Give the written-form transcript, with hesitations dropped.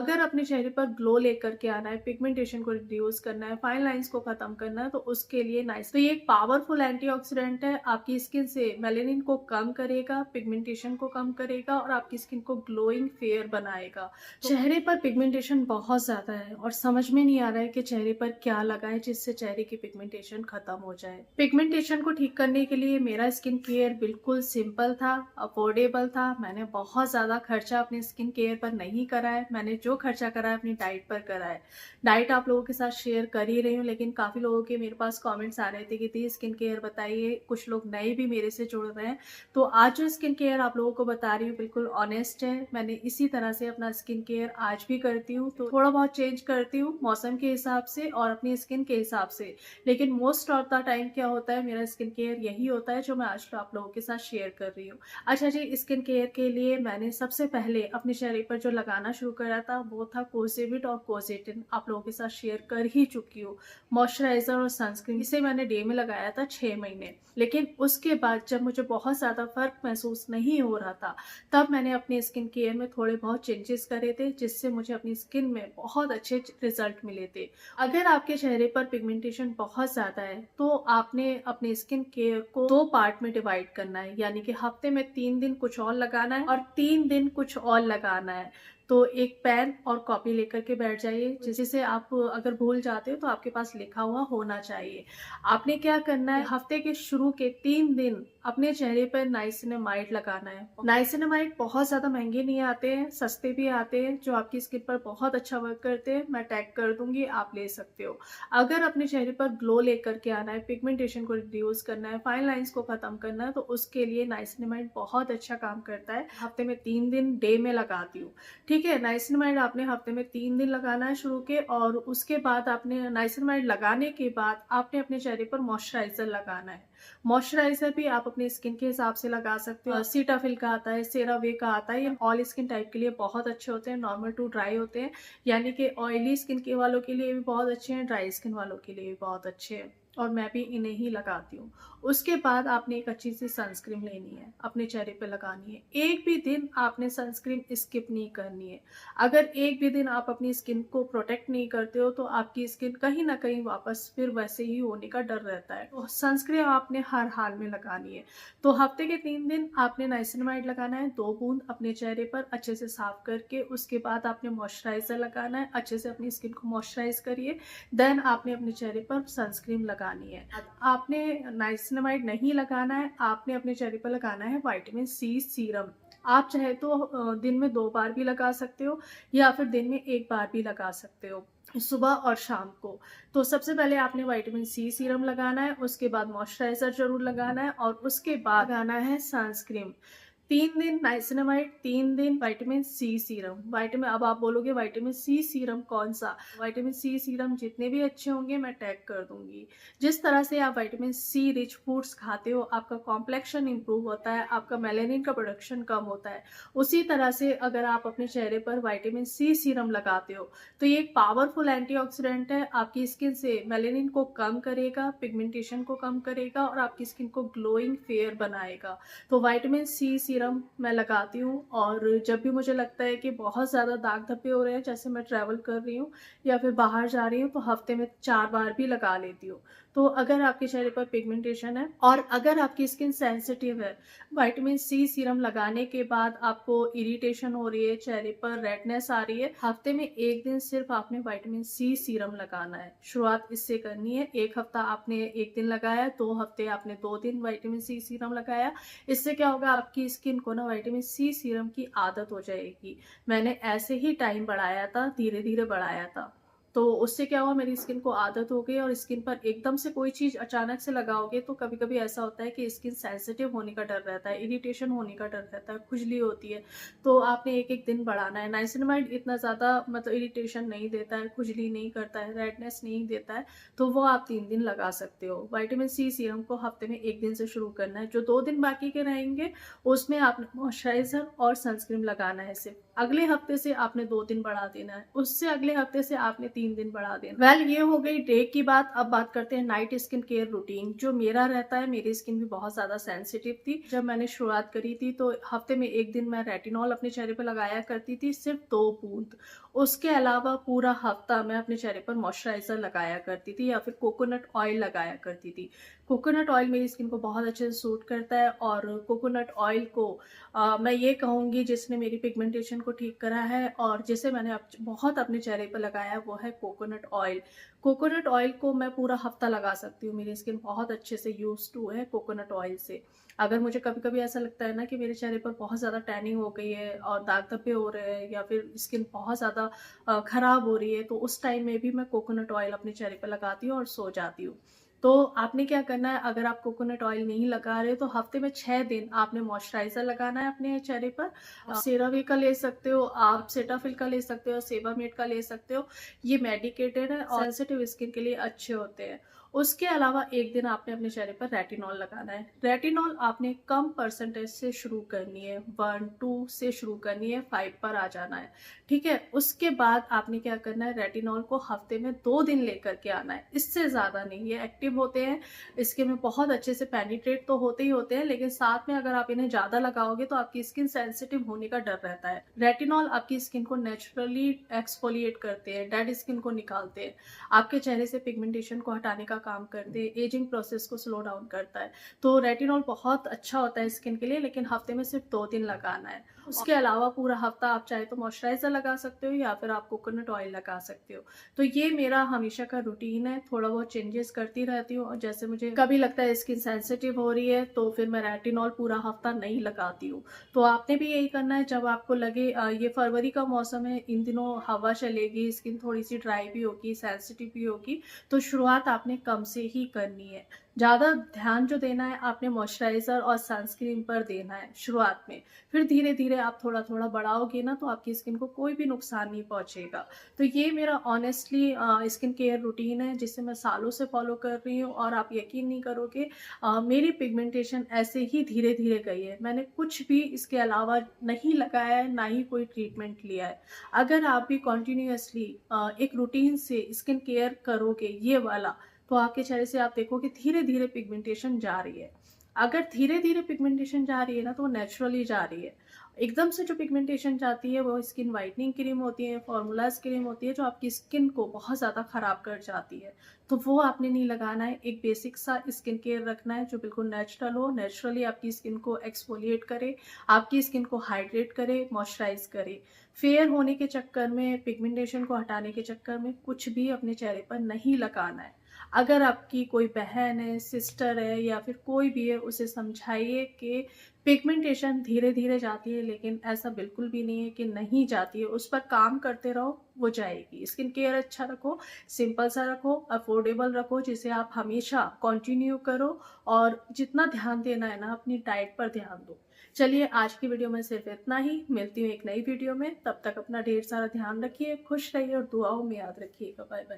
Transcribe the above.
अगर अपने चेहरे पर ग्लो लेकर के आना है, पिगमेंटेशन को रिड्यूस करना है, फाइन लाइंस को खत्म करना है, तो उसके लिए नाइस। तो ये एक पावरफुल एंटीऑक्सीडेंट है, आपकी स्किन से मेलेनिन को कम करेगा, पिगमेंटेशन को कम करेगा और आपकी स्किन को ग्लोइंग फेयर बनाएगा। चेहरे पर पिगमेंटेशन बहुत ज़्यादा है और समझ में नहीं आ रहा है कि चेहरे पर क्या लगाएं जिससे चेहरे की पिगमेंटेशन खत्म हो जाए। पिगमेंटेशन को ठीक करने के लिए मेरा स्किन केयर बिल्कुल सिंपल था, अफोर्डेबल था। मैंने बहुत ज़्यादा खर्चा अपने स्किन केयर पर नहीं करा है। मैंने जो खर्चा करा है अपनी डाइट पर करा है। डाइट आप लोगों के साथ शेयर कर ही रही हूँ, लेकिन काफ़ी लोगों के मेरे पास कॉमेंट्स आ रहे थे कि दी स्किन केयर बताइए। कुछ लोग नए भी मेरे से जुड़ रहे हैं, तो आज जो स्किन केयर आप लोगों को बता रही हूँ बिल्कुल ऑनेस्ट है। मैंने इसी तरह से अपना स्किन केयर आज भी करती हूँ, तो थोड़ा बहुत चेंज करती हूँ मौसम के हिसाब से और अपनी स्किन के हिसाब से, लेकिन मोस्ट ऑफ द टाइम क्या होता है, मेरा स्किन केयर यही होता है जो मैं आज आप लोगों के साथ शेयर कर रही हूँ। अच्छा जी, स्किन केयर के लिए मैंने सबसे पहले अपने चेहरे पर जो लगाना शुरू करा था वो था कोसेविट और कोजेटिन। आप लोगों के साथ शेयर कर ही चुकी हूँ। मॉइस्चराइजर और सनस्क्रीन, इसे मैंने डे में लगाया था 6 महीने, लेकिन उसके बाद जब मुझे बहुत ज़्यादा फर्क महसूस नहीं हो रहा था, तब मैंने अपनी स्किन केयर में थोड़े बहुत चेंजेस करे थे, जिससे मुझे अपनी स्किन में बहुत अच्छे रिजल्ट मिले थे। अगर आपके चेहरे पर पिगमेंटेशन बहुत ज़्यादा है, तो आपने अपने स्किन केयर को 2 पार्ट में डिवाइड करना है, यानी कि हफ्ते में 3 दिन कुछ और लगाना है और 3 दिन कुछ और लगाना है। तो एक पेन और कॉपी लेकर के बैठ जाइए, जिसे आप अगर भूल जाते हो तो आपके पास लिखा हुआ होना चाहिए। आपने क्या करना है, हफ्ते के शुरू के 3 दिन अपने चेहरे पर नाइसिनामाइड लगाना है। नाइसिनामाइड बहुत ज्यादा महंगे नहीं आते हैं, सस्ते भी आते हैं, जो आपकी स्किन पर बहुत अच्छा वर्क करते हैं। मैं टैग कर दूंगी, आप ले सकते हो। अगर अपने चेहरे पर ग्लो लेकर के आना है, पिगमेंटेशन को रिड्यूस करना है, फाइन लाइंस को खत्म करना है, तो उसके लिए नाइसिनामाइड बहुत अच्छा काम करता है। हफ्ते में 3 दिन डे में लगाती हूँ। ठीक है, नाइसिनामाइड आपने हफ्ते में 3 दिन लगाना है शुरू के, और उसके बाद आपने नाइसिनामाइड लगाने के बाद आपने अपने चेहरे पर मॉइस्चराइजर लगाना है। मॉइस्चराइजर भी आप अपने स्किन के हिसाब से लगा सकते हो। सीटाफिल का आता है, सेरावे का आता है, ये ऑल स्किन टाइप के लिए बहुत अच्छे होते हैं, नॉर्मल टू ड्राई होते हैं, यानी कि ऑयली स्किन के वालों के लिए भी बहुत अच्छे हैं, ड्राई स्किन वालों के लिए भी बहुत अच्छे हैं, और मैं भी इन्हें ही लगाती हूँ। उसके बाद आपने एक अच्छी सी सनस्क्रीन लेनी है, अपने चेहरे पे लगानी है। एक भी दिन आपने सनस्क्रीन स्किप नहीं करनी है। अगर एक भी दिन आप अपनी स्किन को प्रोटेक्ट नहीं करते हो, तो आपकी स्किन कहीं ना कहीं वापस फिर वैसे ही होने का डर रहता है। तो सनस्क्रीन आपने हर हाल में लगानी है। तो हफ्ते के 3 दिन आपने नाइसिनामाइड लगाना है, 2 बूंद अपने चेहरे पर अच्छे से साफ करके। उसके बाद आपने मॉइस्चराइजर लगाना है, अच्छे से अपनी स्किन को मॉइस्चराइज करिए। देन आपने अपने चेहरे पर सनस्क्रीन लगानी है। आपने नाइसिनामाइड नहीं लगाना है, आपने अपने चेहरे पर लगाना है विटामिन सी सीरम। आप चाहे तो दिन में 2 बार भी लगा सकते हो, या फिर दिन में 1 बार भी लगा सकते हो, सुबह और शाम को। तो सबसे पहले आपने विटामिन सी सीरम लगाना है, उसके बाद मॉइस्चराइजर जरूर लगाना है, और उसके बाद लगाना है सनस्क्रीन। 3 दिन नाइसिनामाइड, 3 दिन विटामिन सी सीरम। विटामिन, अब आप बोलोगे विटामिन सी सीरम कौन सा? विटामिन सी सीरम जितने भी अच्छे होंगे मैं टैग कर दूंगी। जिस तरह से आप विटामिन सी रिच फूड्स खाते हो, आपका कॉम्प्लेक्शन इंप्रूव होता है, आपका मेलेनिन का प्रोडक्शन कम होता है। उसी तरह से अगर आप अपने चेहरे पर विटामिन सी सीरम लगाते हो, तो ये एक पावरफुल एंटीऑक्सीडेंट है, आपकी स्किन से मेलेनिन को कम करेगा, पिगमेंटेशन को कम करेगा और आपकी स्किन को ग्लोइंग फेयर बनाएगा। तो विटामिन सी सीरम मैं लगाती हूँ, और जब भी मुझे लगता है कि बहुत ज़्यादा दाग धब्बे हो रहे हैं, जैसे मैं ट्रैवल कर रही हूँ या फिर बाहर जा रही हूँ, तो हफ्ते में 4 बार भी लगा लेती हूँ। तो अगर आपके चेहरे पर पिगमेंटेशन है और अगर आपकी स्किन सेंसिटिव है, विटामिन सी सीरम लगाने के बाद आपको इरिटेशन हो रही है, चेहरे पर रेडनेस आ रही है, हफ्ते में 1 दिन सिर्फ आपने विटामिन सी सीरम लगाना है। शुरुआत इससे करनी है। 1 हफ्ता आपने 1 दिन लगाया, 2 हफ्ते आपने 2 दिन विटामिन सी सीरम लगाया। इससे क्या होगा, आपकी स्किन को ना विटामिन सी सीरम की आदत हो जाएगी। मैंने ऐसे ही टाइम बढ़ाया था, धीरे धीरे बढ़ाया था, तो उससे क्या हुआ, मेरी स्किन को आदत हो गई। और स्किन पर एकदम से कोई चीज अचानक से लगाओगे तो कभी कभी ऐसा होता है कि स्किन सेंसिटिव होने का डर रहता है, इरिटेशन होने का डर रहता है, खुजली होती है। तो आपने एक एक दिन बढ़ाना है। नाइसिनामाइड इतना ज्यादा मतलब इरिटेशन नहीं देता है, खुजली नहीं करता है, रेडनेस नहीं देता है, तो वो आप 3 दिन लगा सकते हो। विटामिन सी सीरम को हफ्ते में 1 दिन से शुरू करना है। जो 2 दिन बाकी के रहेंगे उसमें आपने मॉइस्चराइजर और सनस्क्रीन लगाना है सिर्फ। अगले हफ्ते से आपने 2 दिन बढ़ा देना है, उससे अगले हफ्ते से आपने 3 दिन बढ़ा देना। वेल ये हो गई डे की बात। अब बात करते हैं नाइट स्किन केयर रूटीन जो मेरा रहता है। मेरी स्किन भी बहुत ज़्यादा सेंसिटिव थी। जब मैंने शुरुआत करी थी तो हफ्ते में 1 दिन मैं रेटिनॉल अपने चेहरे पर लगाया करती थी, सिर्फ 2 बूंद। उसके अलावा पूरा हफ्ता मैं अपने चेहरे पर मॉइस्चराइजर लगाया करती थी या फिर कोकोनट ऑयल लगाया करती थी। कोकोनट ऑयल मेरी स्किन को बहुत अच्छे से सूट करता है और कोकोनट ऑयल को मैं ये कहूँगी जिसने मेरी पिगमेंटेशन को ठीक करा है और जिसे मैंने बहुत अपने चेहरे पर लगाया है, वो है कोकोनट ऑयल। कोकोनट ऑयल को मैं पूरा हफ्ता लगा सकती हूँ। मेरी स्किन बहुत अच्छे से यूज्ड टू है कोकोनट ऑयल से। अगर मुझे कभी कभी ऐसा लगता है ना कि मेरे चेहरे पर बहुत ज़्यादा टैनिंग हो गई है और दाग धब्बे हो रहे हैं या फिर स्किन बहुत ज़्यादा खराब हो रही है, तो उस टाइम में भी मैं कोकोनट ऑयल अपने चेहरे पर लगाती हूँ और सो जाती हूँ। तो आपने क्या करना है, अगर आप कोकोनट ऑयल नहीं लगा रहे तो हफ्ते में 6 दिन आपने मॉइस्चराइजर लगाना है अपने चेहरे पर। आप सेरावी का ले सकते हो, आप सेटाफिल का ले सकते हो, सेबामेड का ले सकते हो। ये मेडिकेटेड है और सेंसिटिव स्किन के लिए अच्छे होते हैं। उसके अलावा एक दिन आपने अपने चेहरे पर रेटिनॉल लगाना है। रेटिनॉल आपने कम परसेंटेज से शुरू करनी है, 1-2 से शुरू करनी है, 5 पर आ जाना है, ठीक है। उसके बाद आपने क्या करना है, रेटिनॉल को हफ्ते में 2 दिन लेकर के आना है, इससे ज्यादा नहीं। ये एक्टिव होते हैं, स्किन में बहुत अच्छे से पेनिट्रेट तो होते ही होते हैं, लेकिन साथ में अगर आप इन्हें ज्यादा लगाओगे तो आपकी स्किन सेंसिटिव होने का डर रहता है। रेटिनॉल आपकी स्किन को नेचुरली एक्सफोलिएट करते हैं, डेड स्किन को निकालते हैं, आपके चेहरे से पिगमेंटेशन को हटाने का काम करते हैं, एजिंग प्रोसेस को स्लो डाउन करता है। तो रेटिनॉल बहुत अच्छा होता है स्किन के लिए, लेकिन हफ्ते में सिर्फ 2 दिन लगाना है। उसके अलावा पूरा हफ्ता आप चाहे तो मॉइस्चराइजर लगा सकते हो या फिर आप कोकोनट ऑयल लगा सकते हो। तो ये मेरा हमेशा का रूटीन है। थोड़ा बहुत चेंजेस करती रहती हूँ और जैसे मुझे कभी लगता है स्किन सेंसिटिव हो रही है तो फिर मैं रेटिनॉल पूरा हफ्ता नहीं लगाती हूँ। तो आपने भी यही करना है। जब आपको लगे ये फरवरी का मौसम है, इन दिनों हवा चलेगी, स्किन थोड़ी सी ड्राई भी होगी, सेंसिटिव भी होगी, तो शुरुआत आपने कम से ही करनी है। ज़्यादा ध्यान जो देना है आपने मॉइस्चराइजर और सनस्क्रीन पर देना है शुरुआत में। फिर धीरे धीरे आप थोड़ा थोड़ा बढ़ाओगे ना तो आपकी स्किन को कोई भी नुकसान नहीं पहुंचेगा। तो ये मेरा ऑनेस्टली स्किन केयर रूटीन है जिसे मैं सालों से फॉलो कर रही हूँ और आप यकीन नहीं करोगे, मेरी पिगमेंटेशन ऐसे ही धीरे धीरे गई है। मैंने कुछ भी इसके अलावा नहीं लगाया है, ना ही कोई ट्रीटमेंट लिया है। अगर आप भी कॉन्टिन्यूसली एक रूटीन से स्किन केयर करोगे ये वाला, तो आपके चेहरे से आप देखोगे धीरे धीरे पिगमेंटेशन जा रही है। अगर धीरे धीरे पिगमेंटेशन जा रही है ना तो वो नेचुरली जा रही है। एकदम से जो पिगमेंटेशन जाती है वो स्किन वाइटनिंग क्रीम होती है, फॉर्मूलाज क्रीम होती है जो आपकी स्किन को बहुत ज़्यादा ख़राब कर जाती है। तो वो आपने नहीं लगाना है। एक बेसिक सा स्किन केयर रखना है जो बिल्कुल नेचुरल हो, नेचुरली आपकी स्किन को एक्सफोलिएट करे, आपकी स्किन को हाइड्रेट करे, मॉइस्चराइज करे। फेयर होने के चक्कर में, पिगमेंटेशन को हटाने के चक्कर में कुछ भी अपने चेहरे पर नहीं लगाना है। अगर आपकी कोई बहन है, सिस्टर है या फिर कोई भी है, उसे समझाइए कि पिगमेंटेशन धीरे धीरे जाती है, लेकिन ऐसा बिल्कुल भी नहीं है कि नहीं जाती है। उस पर काम करते रहो, वो जाएगी। स्किन केयर अच्छा रखो, सिंपल सा रखो, अफोर्डेबल रखो, जिसे आप हमेशा कंटिन्यू करो और जितना ध्यान देना है ना अपनी डाइट पर ध्यान दो। चलिए आज की वीडियो में सिर्फ इतना ही। मिलती हूँ एक नई वीडियो में, तब तक अपना ढेर सारा ध्यान रखिए, खुश रहिए और दुआओं में याद रखिएगा। Bye bye.